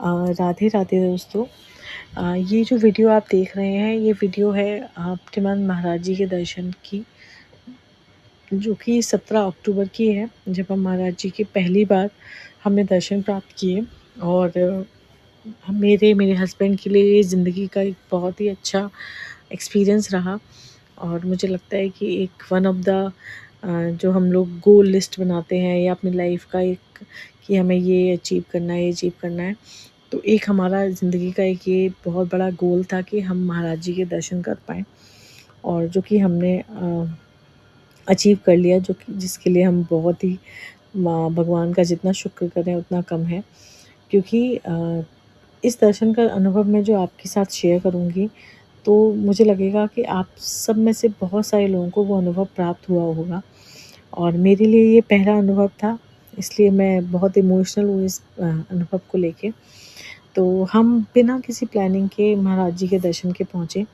राधे राधे दोस्तों। ये जो वीडियो आप देख रहे हैं, ये वीडियो है श्रीमान महाराज जी के दर्शन की, जो कि 17 अक्टूबर की है, जब हम महाराज जी के पहली बार हमने दर्शन प्राप्त किए। और मेरे मेरे हस्बैंड के लिए ये ज़िंदगी का एक बहुत ही अच्छा एक्सपीरियंस रहा। और मुझे लगता है कि एक वन ऑफ द जो हम लोग गोल लिस्ट बनाते हैं या अपनी लाइफ का एक, कि हमें ये अचीव करना है, ये अचीव करना है, तो एक हमारा ज़िंदगी का एक ये बहुत बड़ा गोल था कि हम महाराज जी के दर्शन कर पाएँ। और जो कि हमने अचीव कर लिया, जो कि जिसके लिए हम बहुत ही भगवान का जितना शुक्र करें उतना कम है। क्योंकि इस दर्शन का अनुभव मैं जो आपके साथ शेयर करूँगी, तो मुझे लगेगा कि आप सब में से बहुत सारे लोगों को वो अनुभव प्राप्त हुआ होगा। और मेरे लिए ये पहला अनुभव था, इसलिए मैं बहुत इमोशनल हूँ इस अनुभव को लेके। तो हम बिना किसी प्लानिंग के महाराज जी के दर्शन के पहुँचे।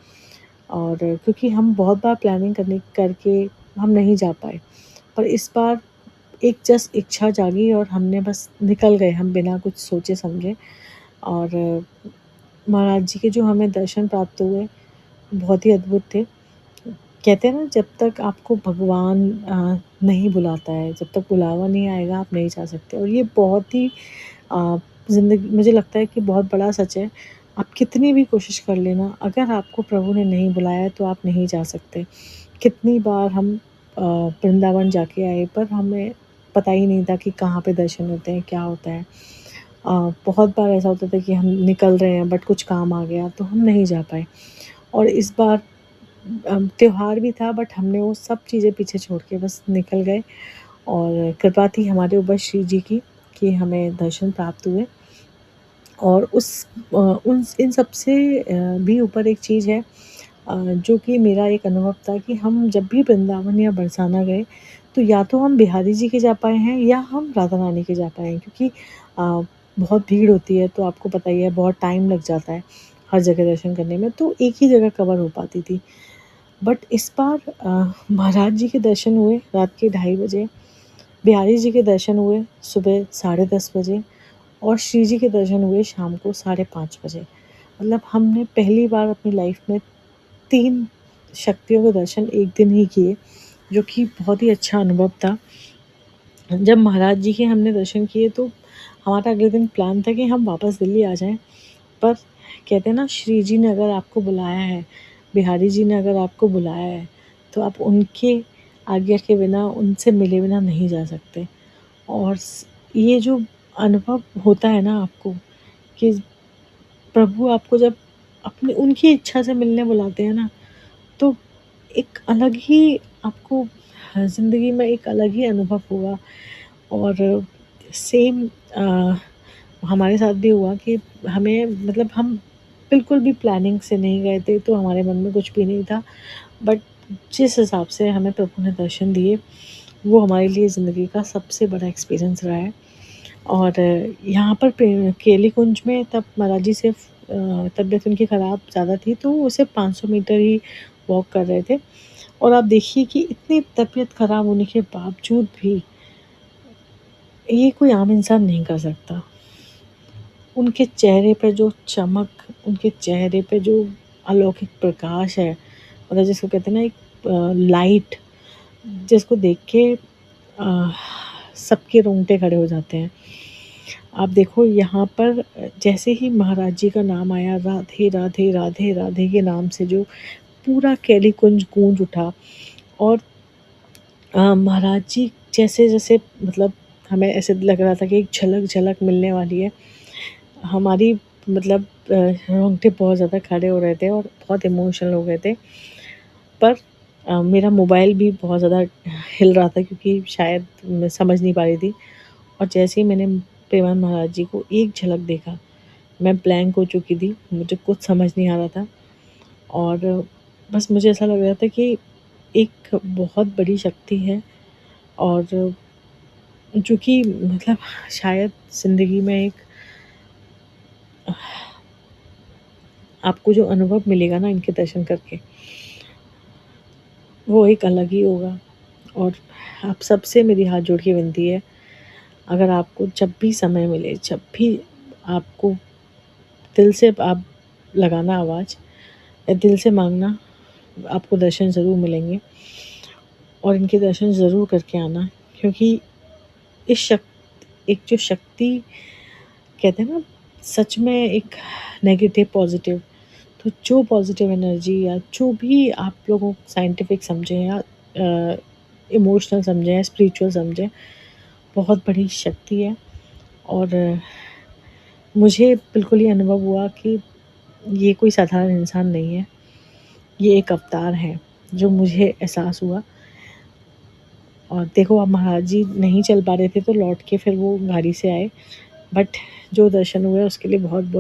और क्योंकि हम बहुत बार प्लानिंग करके हम नहीं जा पाए, पर इस बार एक जस्ट इच्छा जागी और हमने बस निकल गए, हम बिना कुछ सोचे समझे। और महाराज जी के जो हमें दर्शन प्राप्त हुए, बहुत ही अद्भुत थे। कहते हैं ना, जब तक आपको भगवान नहीं बुलाता है, जब तक बुलावा नहीं आएगा आप नहीं जा सकते। और ये बहुत ही ज़िंदगी, मुझे लगता है कि बहुत बड़ा सच है। आप कितनी भी कोशिश कर लेना, अगर आपको प्रभु ने नहीं बुलाया तो आप नहीं जा सकते। कितनी बार हम वृंदावन जाके आए, पर हमें पता ही नहीं था कि कहाँ पे दर्शन होते हैं, क्या होता है। बहुत बार ऐसा होता था कि हम निकल रहे हैं बट कुछ काम आ गया तो हम नहीं जा पाए। और इस बार त्योहार भी था, बट हमने वो सब चीज़ें पीछे छोड़ के बस निकल गए। और कृपा थी हमारे ऊपर श्री जी की, कि हमें दर्शन प्राप्त हुए। और उन इन सब से भी ऊपर एक चीज़ है, जो कि मेरा एक अनुभव था कि हम जब भी वृंदावन या बरसाना गए, तो या तो हम बिहारी जी के जा पाए हैं या हम राधा रानी के जा पाए हैं। क्योंकि बहुत भीड़ होती है, तो आपको पता ही है बहुत टाइम लग जाता है हर जगह दर्शन करने में, तो एक ही जगह कवर हो पाती थी। बट इस बार महाराज जी के दर्शन हुए रात के 2:30 बजे, बिहारी जी के दर्शन हुए सुबह 10:30 बजे, और श्री जी के दर्शन हुए शाम को 5:30 बजे। मतलब हमने पहली बार अपनी लाइफ में 3 शक्तियों के दर्शन एक दिन ही किए, जो कि बहुत ही अच्छा अनुभव था। जब महाराज जी के हमने दर्शन किए, तो हमारा अगले दिन प्लान था कि हम वापस दिल्ली आ जाएँ। पर कहते हैं ना, श्री जी ने अगर आपको बुलाया है, बिहारी जी ने अगर आपको बुलाया है, तो आप उनके आज्ञा के बिना, उनसे मिले बिना नहीं जा सकते। और ये जो अनुभव होता है ना आपको, कि प्रभु आपको जब अपनी उनकी इच्छा से मिलने बुलाते हैं ना, तो एक अलग ही आपको ज़िंदगी में एक अलग ही अनुभव होगा। और सेम हमारे साथ भी हुआ कि हमें, मतलब हम बिल्कुल भी प्लानिंग से नहीं गए थे, तो हमारे मन में कुछ भी नहीं था। बट जिस हिसाब से हमें प्रभु ने दर्शन दिए, वो हमारे लिए ज़िंदगी का सबसे बड़ा एक्सपीरियंस रहा है। और यहाँ पर केली कुंज में तब महाराज जी से तबीयत उनकी ख़राब ज़्यादा थी, तो वो सिर्फ 500 मीटर ही वॉक कर रहे थे। और आप देखिए कि इतनी तबीयत ख़राब होने के बावजूद भी ये कोई आम इंसान नहीं कर सकता। उनके चेहरे पे जो चमक, उनके चेहरे पे जो अलौकिक प्रकाश है, मतलब जिसको कहते हैं ना, एक लाइट, जिसको देख के सबके रोंगटे खड़े हो जाते हैं। आप देखो यहाँ पर जैसे ही महाराज जी का नाम आया, राधे राधे राधे राधे के नाम से जो पूरा केली कुंज गूंज उठा। और महाराज जी जैसे जैसे, मतलब हमें ऐसे लग रहा था कि एक झलक झलक मिलने वाली है हमारी, मतलब रोंगटे बहुत ज़्यादा खड़े हो रहे थे और बहुत इमोशनल हो गए थे। पर मेरा मोबाइल भी बहुत ज़्यादा हिल रहा था, क्योंकि शायद मैं समझ नहीं पा रही थी। और जैसे ही मैंने प्रेमानंद महाराज जी को एक झलक देखा, मैं ब्लैंक हो चुकी थी, मुझे कुछ समझ नहीं आ रहा था। और बस मुझे ऐसा लग रहा था कि एक बहुत बड़ी शक्ति है, और जो कि मतलब शायद ज़िंदगी में एक आपको जो अनुभव मिलेगा ना इनके दर्शन करके, वो एक अलग ही होगा। और आप सबसे मेरी हाथ जोड़ के विनती है, अगर आपको जब भी समय मिले, जब भी आपको दिल से आप लगाना आवाज़, या दिल से मांगना, आपको दर्शन ज़रूर मिलेंगे। और इनके दर्शन ज़रूर करके आना, क्योंकि एक जो शक्ति कहते हैं ना, सच में एक नेगेटिव पॉजिटिव, तो जो पॉजिटिव एनर्जी या जो भी आप लोगों साइंटिफिक समझें या इमोशनल समझें या स्पिरिचुअल समझें, बहुत बड़ी शक्ति है। और मुझे बिल्कुल ये अनुभव हुआ कि ये कोई साधारण इंसान नहीं है, ये एक अवतार है, जो मुझे एहसास हुआ। और देखो, अब महाराज जी नहीं चल पा रहे थे तो लौट के फिर वो गाड़ी से आए, बट जो दर्शन हुए उसके लिए बहुत बहुत